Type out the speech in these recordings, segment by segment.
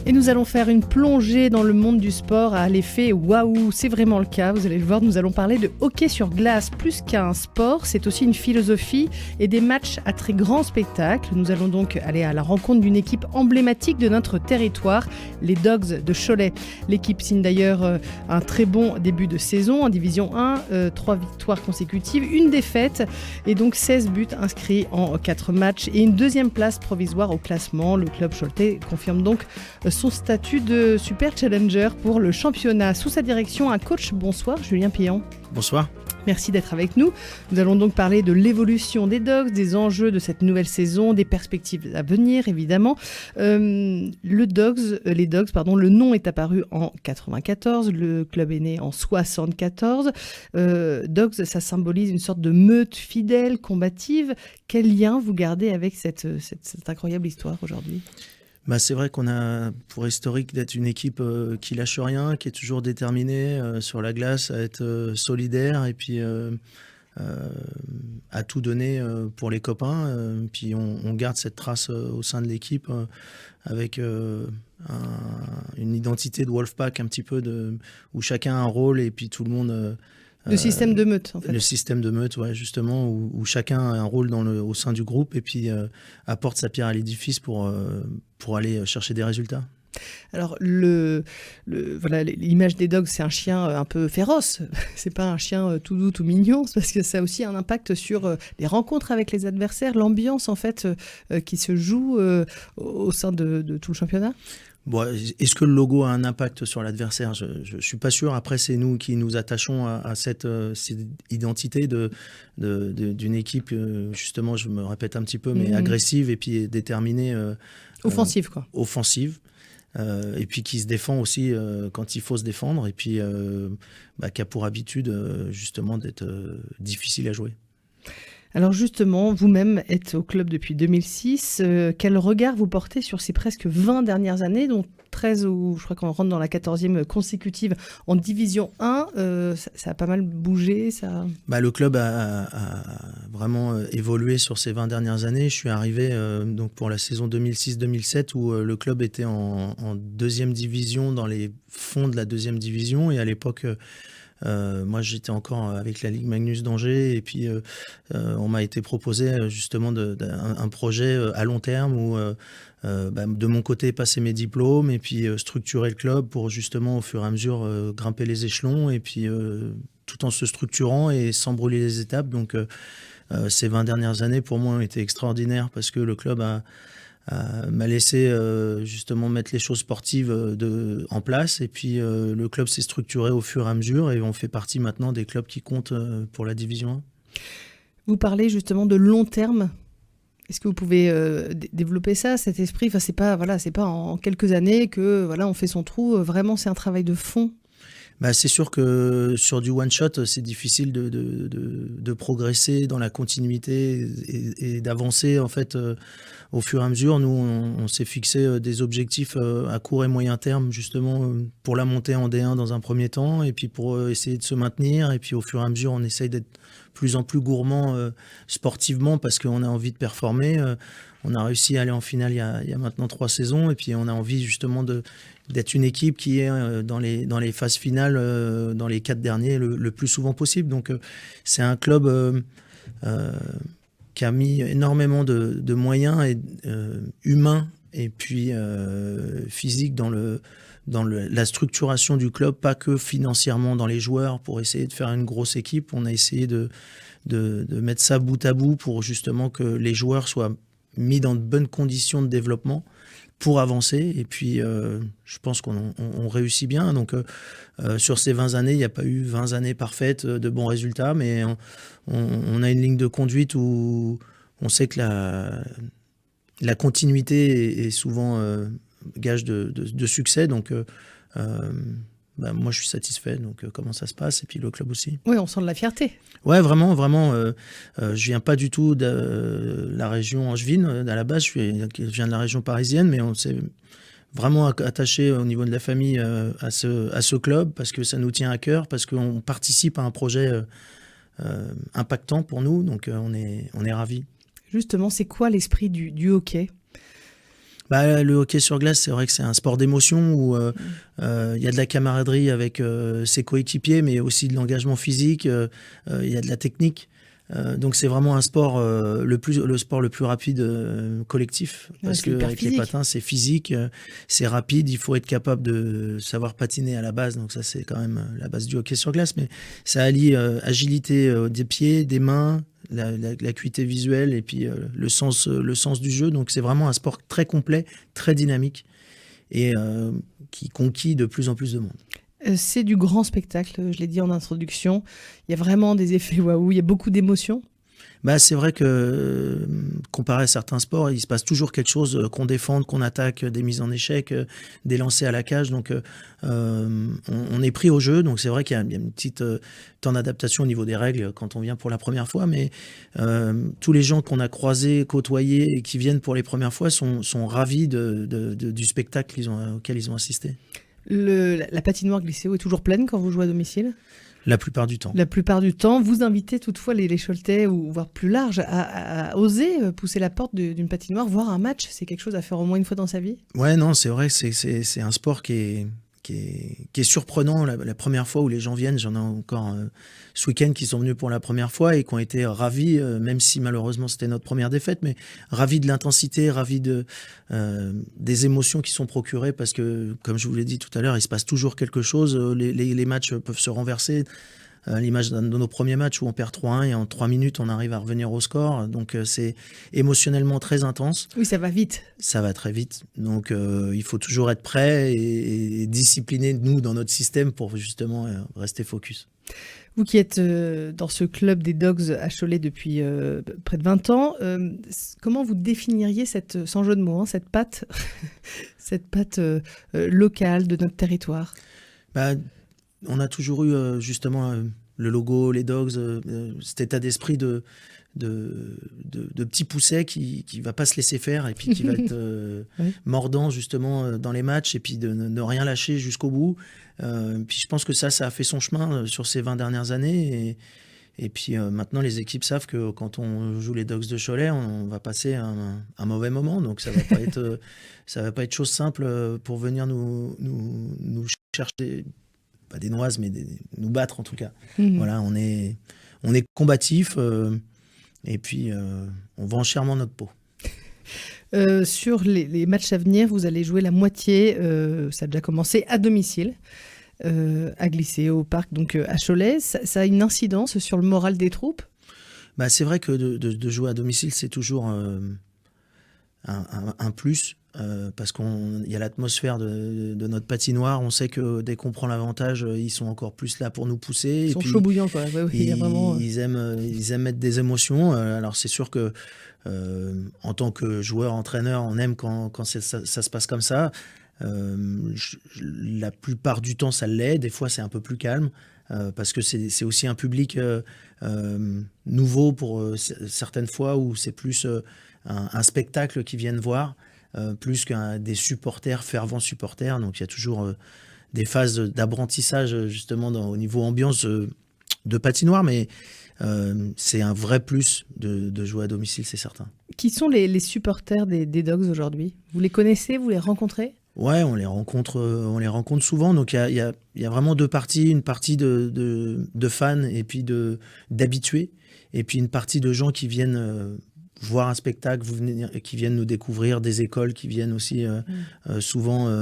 Et nous allons faire une plongée dans le monde du sport à l'effet waouh, c'est vraiment le cas. Vous allez le voir, nous allons parler de hockey sur glace. Plus qu'un sport, c'est aussi une philosophie et des matchs à très grand spectacle. Nous allons donc aller à la rencontre d'une équipe emblématique de notre territoire, les Dogs de Cholet. L'équipe signe d'ailleurs un très bon début de saison en Division 1, 3 victoires consécutives, une défaite et donc 16 buts inscrits en 4 matchs et une deuxième place provisoire au classement. Le club choletais confirme donc son statut de super challenger pour le championnat. Sous sa direction, un coach. Bonsoir, Julien Pillant. Bonsoir. Merci d'être avec nous. Nous allons donc parler de l'évolution des Dogs, des enjeux de cette nouvelle saison, des perspectives à venir, évidemment. Le nom est apparu en 94, le club est né en 74. Dogs, ça symbolise une sorte de meute fidèle, combative. Quel lien vous gardez avec cette incroyable histoire aujourd'hui ? C'est vrai qu'on a pour historique d'être une équipe qui lâche rien, qui est toujours déterminée sur la glace, à être solidaire et puis à tout donner pour les copains. Puis on garde cette trace au sein de l'équipe avec une identité de Wolfpack un petit peu où chacun a un rôle et puis tout le monde... Le système de meute, en fait. Le système de meute, ouais, justement, où chacun a un rôle au sein du groupe et puis apporte sa pierre à l'édifice pour aller chercher des résultats. Alors, l'image des Dogs, c'est un chien un peu féroce. C'est pas un chien tout doux, tout mignon, parce que ça a aussi un impact sur les rencontres avec les adversaires, l'ambiance, en fait, qui se joue au sein de tout le championnat. Bon, est-ce que le logo a un impact sur l'adversaire ? Je suis pas sûr. Après, c'est nous qui nous attachons à cette identité d'une équipe, justement, je me répète un petit peu, mais agressive et puis déterminée. Offensive, quoi. Offensive. Et puis qui se défend aussi quand il faut se défendre et puis qui a pour habitude, justement, d'être difficile à jouer. Alors justement, vous-même êtes au club depuis 2006. Quel regard vous portez sur ces presque 20 dernières années, dont 13 ou je crois qu'on rentre dans la 14e consécutive en Division 1 ça a pas mal bougé, ça... Le club a vraiment évolué sur ces 20 dernières années. Je suis arrivé donc pour la saison 2006-2007 où le club était en deuxième division, dans les fonds de la deuxième division. Et à l'époque... moi, j'étais encore avec la Ligue Magnus d'Angers et puis on m'a été proposé justement un projet à long terme où de mon côté passer mes diplômes et puis structurer le club pour justement au fur et à mesure grimper les échelons et puis tout en se structurant et sans brûler les étapes. Donc ces 20 dernières années pour moi ont été extraordinaires parce que le club m'a laissé justement mettre les choses sportives en place et puis le club s'est structuré au fur et à mesure et on fait partie maintenant des clubs qui comptent pour la Division 1. Vous parlez justement de long terme. Est-ce que vous pouvez développer ça, cet esprit ? Enfin, c'est pas en quelques années que on fait son trou. Vraiment, c'est un travail de fond. C'est sûr que sur du one-shot, c'est difficile de progresser dans la continuité et d'avancer en fait au fur et à mesure. Nous, on s'est fixé des objectifs à court et moyen terme justement pour la montée en D1 dans un premier temps et puis pour essayer de se maintenir. Et puis au fur et à mesure, on essaye d'être plus en plus gourmand sportivement parce qu'on a envie de performer. On a réussi à aller en finale il y a maintenant 3 saisons et puis on a envie justement d'être une équipe qui est dans les phases finales, dans les 4 derniers, le plus souvent possible. Donc c'est un club qui a mis énormément de moyens humains et puis physiques dans la structuration du club, pas que financièrement dans les joueurs pour essayer de faire une grosse équipe. On a essayé de mettre ça bout à bout pour justement que les joueurs soient mis dans de bonnes conditions de développement pour avancer. Et puis, je pense qu'on réussit bien. Donc, sur ces 20 années, il n'y a pas eu 20 années parfaites de bons résultats, mais on a une ligne de conduite où on sait que la continuité est souvent gage de succès. Donc, moi, je suis satisfait. Donc, comment ça se passe ? Et puis, le club aussi. Oui, on sent de la fierté. Ouais, vraiment, vraiment. Je viens pas du tout de la région angevine. À la base, je viens de la région parisienne, mais on s'est vraiment attaché au niveau de la famille à ce club parce que ça nous tient à cœur, parce qu'on participe à un projet impactant pour nous. Donc, on est ravis. Justement, c'est quoi l'esprit du hockey ? Le hockey sur glace, c'est vrai que c'est un sport d'émotion où il y a de la camaraderie avec ses coéquipiers, mais aussi de l'engagement physique, il y a de la technique. Donc c'est vraiment un sport, le sport le plus rapide collectif, parce qu'avec les patins, c'est physique, c'est rapide, il faut être capable de savoir patiner à la base, donc ça c'est quand même la base du hockey sur glace, mais ça allie agilité des pieds, des mains, l'acuité visuelle et puis le sens du jeu. Donc c'est vraiment un sport très complet, très dynamique et qui conquit de plus en plus de monde. C'est du grand spectacle, je l'ai dit en introduction. Il y a vraiment des effets waouh, il y a beaucoup d'émotions. C'est vrai que comparé à certains sports, il se passe toujours quelque chose, qu'on défende, qu'on attaque, des mises en échec, des lancers à la cage. Donc on est pris au jeu. Donc c'est vrai qu'il y a une petite temps d'adaptation au niveau des règles quand on vient pour la première fois. Mais tous les gens qu'on a croisés, côtoyés et qui viennent pour les premières fois sont ravis du spectacle auquel ils ont assisté. La patinoire Glisséo est toujours pleine quand vous jouez à domicile ? La plupart du temps. La plupart du temps. Vous invitez toutefois les Choletais, ou voire plus large, à oser pousser la porte d'une patinoire, voir un match. C'est quelque chose à faire au moins une fois dans sa vie ? Ouais, non, c'est vrai, c'est un sport qui est surprenant. La première fois où les gens viennent, j'en ai encore ce week-end qui sont venus pour la première fois et qui ont été ravis, même si malheureusement c'était notre première défaite, mais ravis de l'intensité, ravis des émotions qui sont procurées, parce que, comme je vous l'ai dit tout à l'heure, il se passe toujours quelque chose. Les matchs peuvent se renverser. L'image de nos premiers matchs où on perd 3-1 et en 3 minutes on arrive à revenir au score, donc c'est émotionnellement très intense. Oui, ça va vite. Ça va très vite, donc il faut toujours être prêt et discipliné, nous, dans notre système, pour justement rester focus. Vous qui êtes dans ce club des Dogs à Cholet depuis près de 20 ans, comment vous définiriez sans jeu de mots, cette patte, cette patte locale de notre territoire ? On a toujours eu justement le logo, les Dogs, cet état d'esprit de petit pousset qui va pas se laisser faire et puis qui va être mordant justement dans les matchs, et puis de ne rien lâcher jusqu'au bout. Puis je pense que ça a fait son chemin sur ces 20 dernières années, et puis maintenant les équipes savent que quand on joue les Dogs de Cholet, on va passer un mauvais moment, donc ça va pas être chose simple pour venir nous chercher pas des noises, mais nous battre en tout cas. Voilà, on est combatif, et puis on vend chèrement notre peau. Sur les matchs à venir, vous allez jouer la moitié, ça a déjà commencé, à domicile, à Glisser au parc, donc à Cholet. Ça a une incidence sur le moral des troupes ? C'est vrai que de jouer à domicile, c'est toujours un plus. Parce qu'il y a l'atmosphère de notre patinoire. On sait que dès qu'on prend l'avantage, ils sont encore plus là pour nous pousser. Ils sont chauds bouillants, quoi. Ouais, il y a vraiment... ils aiment mettre des émotions. Alors c'est sûr que en tant que joueur, entraîneur, on aime quand ça se passe comme ça. La plupart du temps, ça l'est. Des fois, c'est un peu plus calme. Parce que c'est aussi un public nouveau pour certaines fois, où c'est plus un spectacle qu'ils viennent voir. Plus qu'un des supporters, fervents supporters. Donc il y a toujours des phases d'apprentissage justement au niveau ambiance de patinoire, mais c'est un vrai plus de jouer à domicile, c'est certain. Qui sont les supporters des Dogs aujourd'hui ? Vous les connaissez ? Vous les rencontrez ? Ouais, on les rencontre souvent. Donc il y a vraiment deux parties, une partie de fans et puis d'habitués, et puis une partie de gens qui viennent voir un spectacle, qui viennent nous découvrir, des écoles qui viennent aussi souvent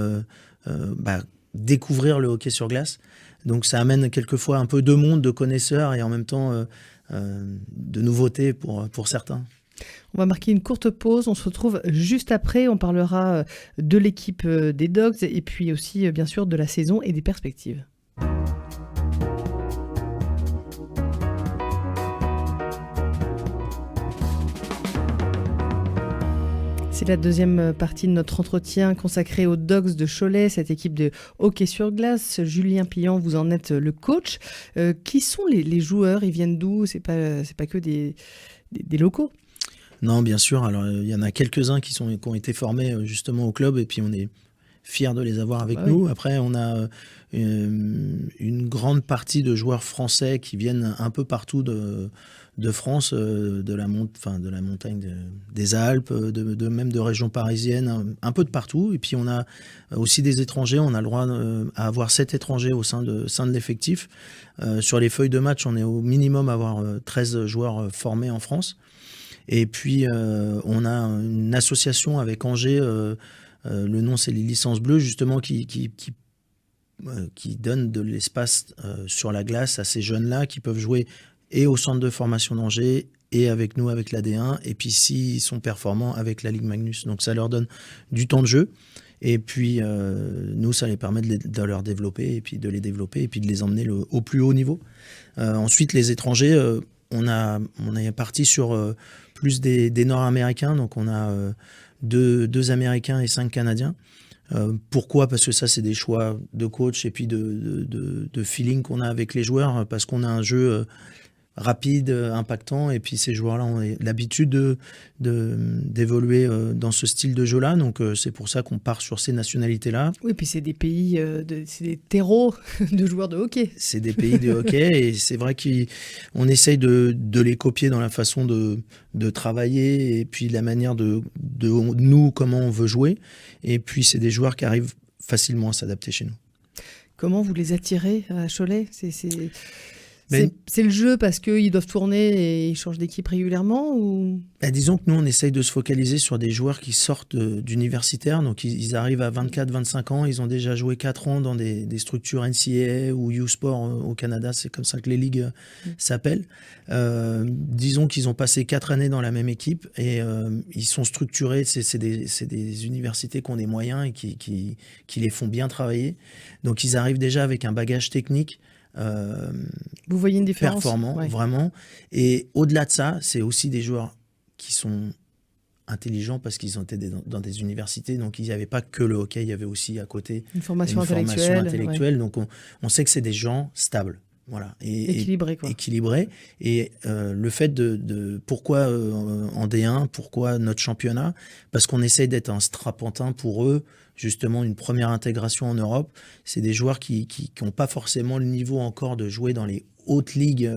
découvrir le hockey sur glace. Donc ça amène quelquefois un peu de monde, de connaisseurs, et en même temps de nouveautés pour certains. On va marquer une courte pause, on se retrouve juste après, on parlera de l'équipe des Dogs et puis aussi bien sûr de la saison et des perspectives. C'est la deuxième partie de notre entretien consacrée aux Dogs de Cholet, cette équipe de hockey sur glace. Julien Pillant, vous en êtes le coach. Qui sont les joueurs ? Ils viennent d'où ? C'est pas que des locaux ? Non, bien sûr. Alors, il y en a quelques-uns qui ont été formés justement au club, et puis on est fiers de les avoir avec nous. Après, on a une grande partie de joueurs français qui viennent un peu partout de France, de la montagne des Alpes, même de régions parisiennes, un peu de partout. Et puis on a aussi des étrangers, on a le droit à avoir 7 étrangers au sein de l'effectif. Sur les feuilles de match, on est au minimum à avoir 13 joueurs formés en France. Et puis on a une association avec Angers, le nom c'est les licences bleues, justement qui donne de l'espace sur la glace à ces jeunes-là qui peuvent jouer et au centre de formation d'Angers et avec nous, avec la D1, et puis s'ils sont performants avec la Ligue Magnus. Donc ça leur donne du temps de jeu, et puis nous, ça les permet de leur développer, et puis de les développer, et puis de les emmener au plus haut niveau. Ensuite, les étrangers, on est parti sur plus des Nord-Américains, donc on a deux Américains et 5 Canadiens. Pourquoi ? Parce que ça, c'est des choix de coach et puis de feeling qu'on a avec les joueurs, parce qu'on a un jeu rapide, impactant, et puis ces joueurs-là ont l'habitude d'évoluer dans ce style de jeu-là, donc c'est pour ça qu'on part sur ces nationalités-là. Oui, puis c'est des pays, c'est des terreaux de joueurs de hockey. C'est des pays de hockey, et c'est vrai qu'on essaye de les copier dans la façon de travailler, et puis la manière de nous, comment on veut jouer, et puis c'est des joueurs qui arrivent facilement à s'adapter chez nous. Comment vous les attirez à Cholet ? C'est le jeu parce qu'ils doivent tourner et ils changent d'équipe régulièrement ou... Disons que nous, on essaye de se focaliser sur des joueurs qui sortent d'universitaires. Donc, ils arrivent à 24-25 ans. Ils ont déjà joué 4 ans dans des structures NCAA ou U-Sport au Canada. C'est comme ça que les ligues s'appellent. Disons qu'ils ont passé 4 années dans la même équipe et ils sont structurés. C'est des universités qui ont des moyens et qui les font bien travailler. Donc, ils arrivent déjà avec un bagage technique vous voyez une différence performant, vraiment. Et au-delà de ça, c'est aussi des joueurs qui sont intelligents parce qu'ils ont été dans des universités, donc il n'y avait pas que le hockey, il y avait aussi à côté une formation intellectuelle. Donc on sait que c'est des gens stables. Voilà. Équilibrés. Et le fait pourquoi en D1, pourquoi notre championnat ? Parce qu'on essaye d'être un strapontin pour eux, justement une première intégration en Europe. C'est des joueurs qui n'ont pas forcément le niveau encore de jouer dans les hautes ligues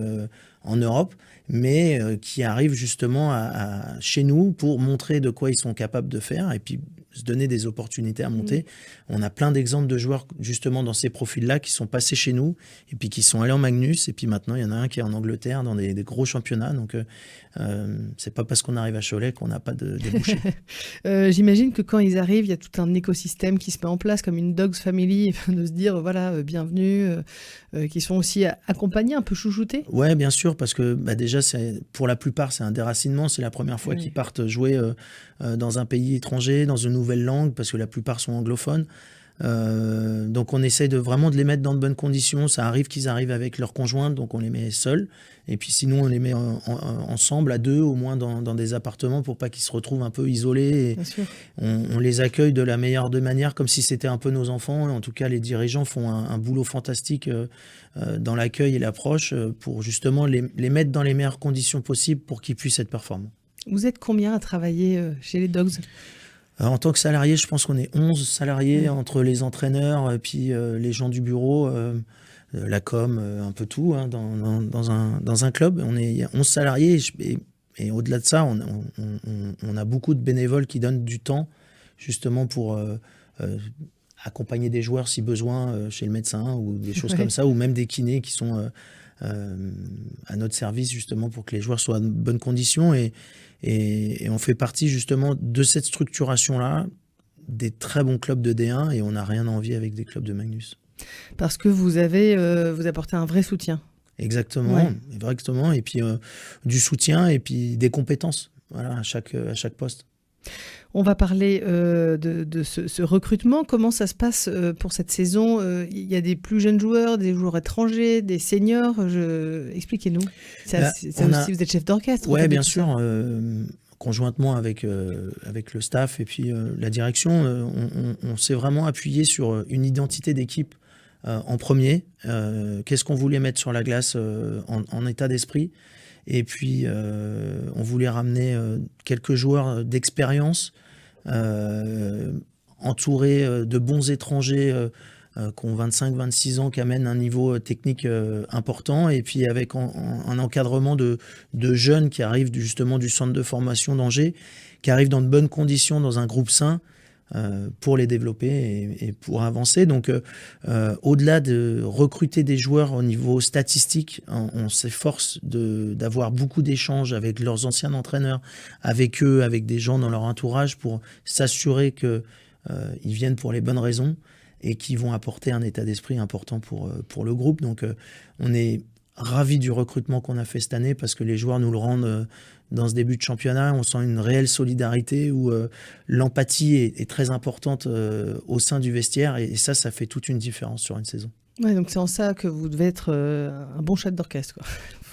en Europe, mais qui arrivent justement chez nous pour montrer de quoi ils sont capables de faire et puis se donner des opportunités à monter. On a plein d'exemples de joueurs justement dans ces profils-là qui sont passés chez nous et puis qui sont allés en Magnus, et puis maintenant il y en a un qui est en Angleterre dans des gros championnats, donc c'est pas parce qu'on arrive à Cholet qu'on n'a pas de débouchés. J'imagine que quand ils arrivent, il y a tout un écosystème qui se met en place comme une Dogs Family, de se dire voilà, bienvenue, qui sont aussi accompagnés, un peu chouchoutés. Ouais, bien sûr, parce que déjà pour la plupart c'est un déracinement, c'est la première fois qu'ils partent jouer dans un pays étranger, dans une nouvelle langue, parce que la plupart sont anglophones. Donc on essaye vraiment de les mettre dans de bonnes conditions. Ça arrive qu'ils arrivent avec leur conjointe, donc on les met seuls, et puis sinon on les met ensemble à 2 au moins dans des appartements pour pas qu'ils se retrouvent un peu isolés, et on les accueille de la meilleure des manières, comme si c'était un peu nos enfants. En tout cas, les dirigeants font un boulot fantastique dans l'accueil et l'approche pour justement les mettre dans les meilleures conditions possibles pour qu'ils puissent être performants. Vous êtes combien à travailler chez les Dogs ? En tant que salarié, je pense qu'on est 11 salariés entre les entraîneurs et puis les gens du bureau, la com, un peu tout, hein, dans un club. Il y a 11 salariés et au-delà de ça, on a beaucoup de bénévoles qui donnent du temps justement pour accompagner des joueurs si besoin chez le médecin ou des choses comme ça, ou même des kinés qui sont à notre service justement pour que les joueurs soient en bonnes conditions, et on fait partie justement de cette structuration-là, des très bons clubs de D1, et on n'a rien à envier avec des clubs de Magnus. Parce que vous apportez un vrai soutien. Exactement, exactement, et puis du soutien et puis des compétences, voilà, à chaque poste. On va parler de ce recrutement. Comment ça se passe pour cette saison ? Il y a des plus jeunes joueurs, des joueurs étrangers, des seniors. Expliquez-nous. Vous êtes chef d'orchestre. Oui, bien sûr. Conjointement avec le staff et puis la direction, on s'est vraiment appuyé sur une identité d'équipe en premier. Qu'est-ce qu'on voulait mettre sur la glace en état d'esprit ? Et puis, on voulait ramener quelques joueurs d'expérience entouré de bons étrangers qui ont 25-26 ans, qui amènent un niveau technique important, et puis avec un encadrement de jeunes qui arrivent justement du centre de formation d'Angers, qui arrivent dans de bonnes conditions, dans un groupe sain, pour les développer et pour avancer. Donc au-delà de recruter des joueurs au niveau statistique, on s'efforce d'avoir beaucoup d'échanges avec leurs anciens entraîneurs, avec eux, avec des gens dans leur entourage, pour s'assurer qu'ils viennent pour les bonnes raisons et qu'ils vont apporter un état d'esprit important pour le groupe. Donc on est ravis du recrutement qu'on a fait cette année, parce que les joueurs nous le rendent dans ce début de championnat. On sent une réelle solidarité où l'empathie est très importante au sein du vestiaire, et ça fait toute une différence sur une saison. Ouais, donc c'est en ça que vous devez être un bon chef d'orchestre, quoi.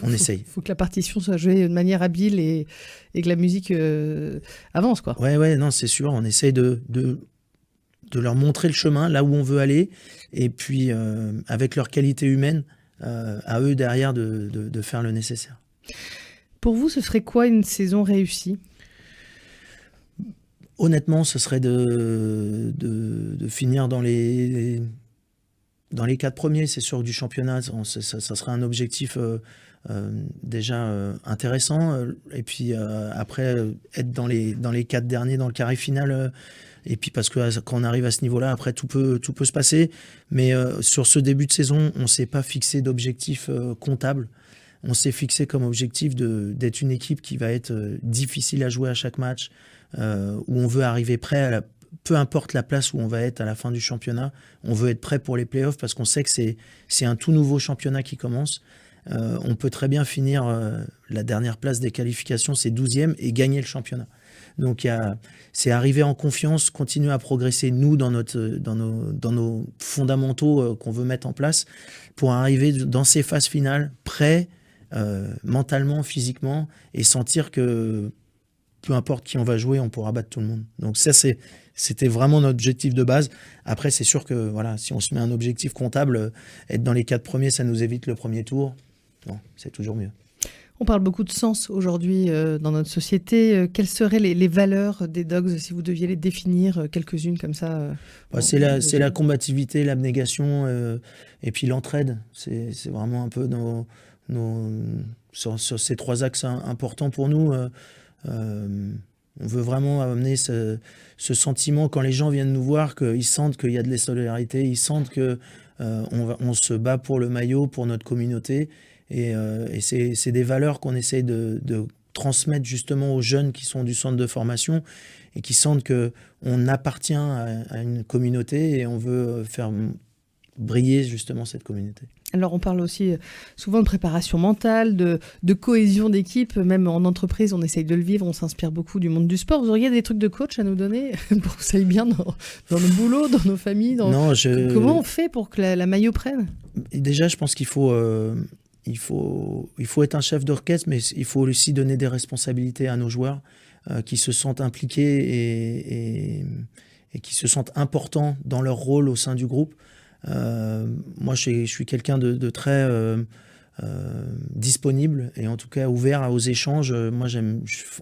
On essaye. Il faut que la partition soit jouée de manière habile et que la musique avance, quoi. Ouais, non, c'est sûr. On essaye de leur montrer le chemin, là où on veut aller, et puis avec leur qualité humaine, à eux derrière de faire le nécessaire. Pour vous, ce serait quoi une saison réussie ? Honnêtement, ce serait de finir dans les 4 premiers, c'est sûr, du championnat. Ça serait un objectif déjà intéressant. Et puis après, être dans les 4 derniers, dans le carré final. Et puis parce que quand on arrive à ce niveau-là, après tout peut se passer. Mais sur ce début de saison, on ne s'est pas fixé d'objectif comptable. On s'est fixé comme objectif d'être une équipe qui va être difficile à jouer à chaque match, où on veut arriver prêt peu importe la place où on va être à la fin du championnat, on veut être prêt pour les playoffs, parce qu'on sait que c'est un tout nouveau championnat qui commence. On peut très bien finir la dernière place des qualifications, c'est 12e, et gagner le championnat. Donc c'est arriver en confiance, continuer à progresser, nous, dans nos fondamentaux qu'on veut mettre en place, pour arriver dans ces phases finales, prêts, mentalement, physiquement, et sentir que peu importe qui on va jouer, on pourra battre tout le monde. Donc ça, c'était vraiment notre objectif de base. Après, c'est sûr que voilà, si on se met un objectif comptable, être dans les 4 premiers, ça nous évite le premier tour. Non, c'est toujours mieux. On parle beaucoup de sens aujourd'hui dans notre société. Quelles seraient les valeurs des Dogs, si vous deviez les définir, quelques-unes comme ça c'est la combativité, l'abnégation, et puis l'entraide. C'est vraiment un peu sur ces 3 axes importants pour nous. On veut vraiment amener ce sentiment, quand les gens viennent nous voir, qu'ils sentent qu'il y a de la solidarité, ils sentent qu'on se bat pour le maillot, pour notre communauté. Et c'est des valeurs qu'on essaye de transmettre justement aux jeunes qui sont du centre de formation, et qui sentent qu'on appartient à une communauté, et on veut faire briller justement cette communauté. Alors on parle aussi souvent de préparation mentale, de cohésion d'équipe, même en entreprise on essaye de le vivre, on s'inspire beaucoup du monde du sport. Vous auriez des trucs de coach à nous donner pour que ça aille bien dans nos boulots, dans nos familles Comment on fait pour que la maillot prenne ? Déjà, je pense qu'il faut être un chef d'orchestre, mais il faut aussi donner des responsabilités à nos joueurs qui se sentent impliqués et qui se sentent importants dans leur rôle au sein du groupe. Moi, je suis quelqu'un de très disponible, et en tout cas ouvert aux échanges. Moi,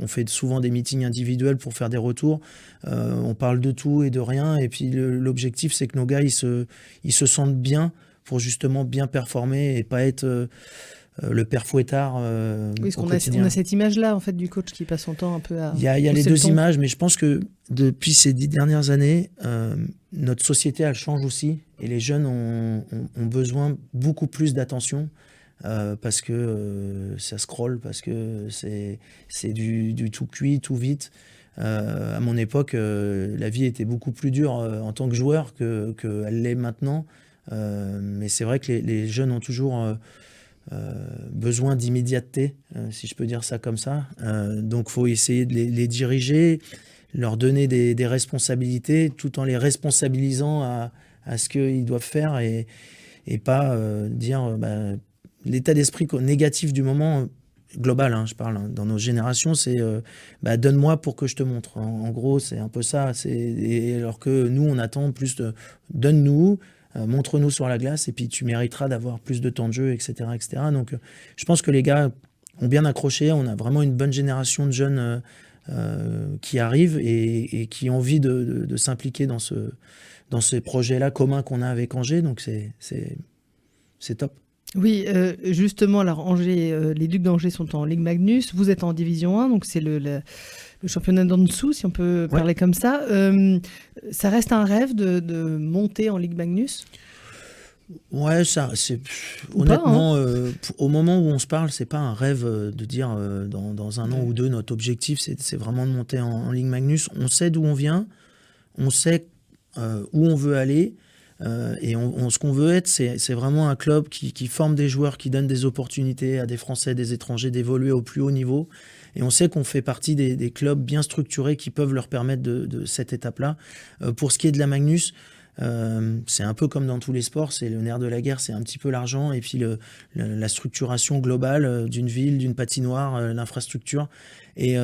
on fait souvent des meetings individuels pour faire des retours. On parle de tout et de rien, et puis l'objectif, c'est que nos gars ils se sentent bien pour justement bien performer et pas être le père fouettard oui, au quotidien. On a cette image-là en fait du coach qui passe son temps un peu à... Il y a les deux images, mais je pense que depuis ces 10 dernières années, notre société elle change aussi, et les jeunes ont besoin beaucoup plus d'attention, parce que ça scrolle, parce que c'est du tout cuit, tout vite. À mon époque, la vie était beaucoup plus dure en tant que joueur qu'elle l'est maintenant. Mais c'est vrai que les jeunes ont toujours besoin d'immédiateté, si je peux dire ça comme ça. Donc il faut essayer de les diriger, leur donner des responsabilités, tout en les responsabilisant à ce qu'ils doivent faire, et pas dire l'état d'esprit négatif du moment global, je parle, dans nos générations, c'est donne-moi pour que je te montre. En gros, c'est un peu ça. Alors que nous, on attend plus de donne-nous, montre-nous sur la glace, et puis tu mériteras d'avoir plus de temps de jeu, etc. etc. Donc, je pense que les gars ont bien accroché. On a vraiment une bonne génération de jeunes qui arrivent et qui ont envie de s'impliquer dans ces projets-là communs qu'on a avec Angers. Donc c'est top. Oui, justement, alors Angers, les Ducs d'Angers sont en Ligue Magnus, vous êtes en Division 1, donc c'est le championnat d'en dessous, si on peut parler comme ça. Ça reste un rêve de monter en Ligue Magnus ? Ouais, honnêtement, au moment où on se parle, c'est pas un rêve de dire dans un an ou deux, notre objectif, c'est vraiment de monter en Ligue Magnus. On sait d'où on vient, on sait où on veut aller. Et ce qu'on veut être, c'est vraiment un club qui forme des joueurs, qui donne des opportunités à des Français, des étrangers d'évoluer au plus haut niveau. Et on sait qu'on fait partie des clubs bien structurés qui peuvent leur permettre de cette étape-là. Pour ce qui est de la Magnus, c'est un peu comme dans tous les sports, c'est le nerf de la guerre, c'est un petit peu l'argent et puis la structuration globale d'une ville, d'une patinoire, l'infrastructure. Et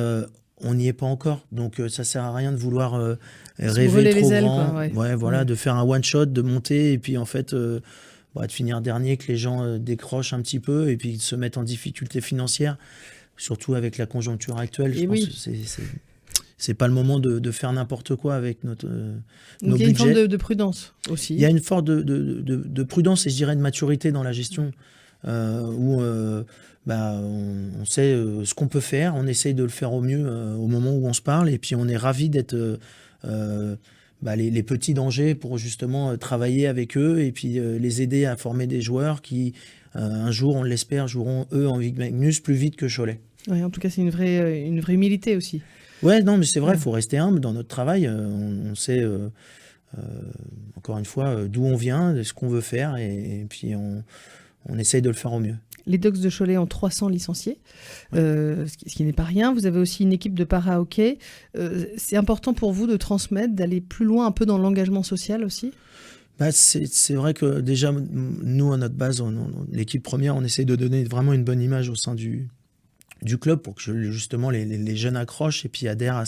on n'y est pas encore, donc ça sert à rien de vouloir rêver trop grand, de faire un one shot, de monter et puis en fait de finir dernier, que les gens décrochent un petit peu et puis de se mettre en difficulté financière, surtout avec la conjoncture actuelle. Je pense que c'est pas le moment de faire n'importe quoi avec nos budgets. Il y a une forme de prudence aussi. Il y a une forme de prudence et je dirais de maturité dans la gestion où on sait ce qu'on peut faire, on essaye de le faire au mieux au moment où on se parle et puis on est ravis d'être les petits d'Angers pour justement travailler avec eux et puis les aider à former des joueurs qui un jour, on l'espère, joueront eux en Ligue Magnus plus vite que Cholet. Ouais, en tout cas, c'est une vraie humilité aussi. Ouais, non, mais c'est vrai, il faut rester humble dans notre travail. On sait, encore une fois, d'où on vient, de ce qu'on veut faire, et puis on essaye de le faire au mieux. Les Ducks de Cholet ont 300 licenciés, ce qui n'est pas rien. Vous avez aussi une équipe de para-hockey. C'est important pour vous de transmettre, d'aller plus loin un peu dans l'engagement social aussi ? C'est vrai que déjà, nous, à notre base, l'équipe première, on essaye de donner vraiment une bonne image au sein du club pour que justement les jeunes accrochent et puis adhèrent à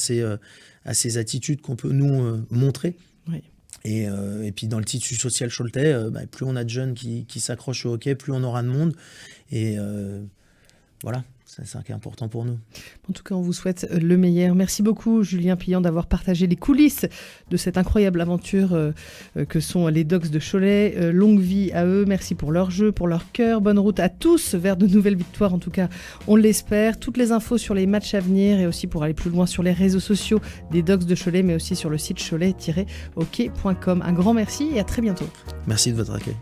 ces attitudes qu'on peut nous montrer. Oui. Et puis dans le tissu social choletais, plus on a de jeunes qui s'accrochent au hockey, plus on aura de monde. Et voilà, c'est ça qui est important pour nous. En tout cas, on vous souhaite le meilleur. Merci beaucoup, Julien Pillant, d'avoir partagé les coulisses de cette incroyable aventure que sont les Ducks de Cholet. Longue vie à eux. Merci pour leur jeu, pour leur cœur. Bonne route à tous vers de nouvelles victoires. En tout cas, on l'espère. Toutes les infos sur les matchs à venir et aussi pour aller plus loin sur les réseaux sociaux des Ducks de Cholet, mais aussi sur le site cholet-hockey.com. Un grand merci et à très bientôt. Merci de votre accueil.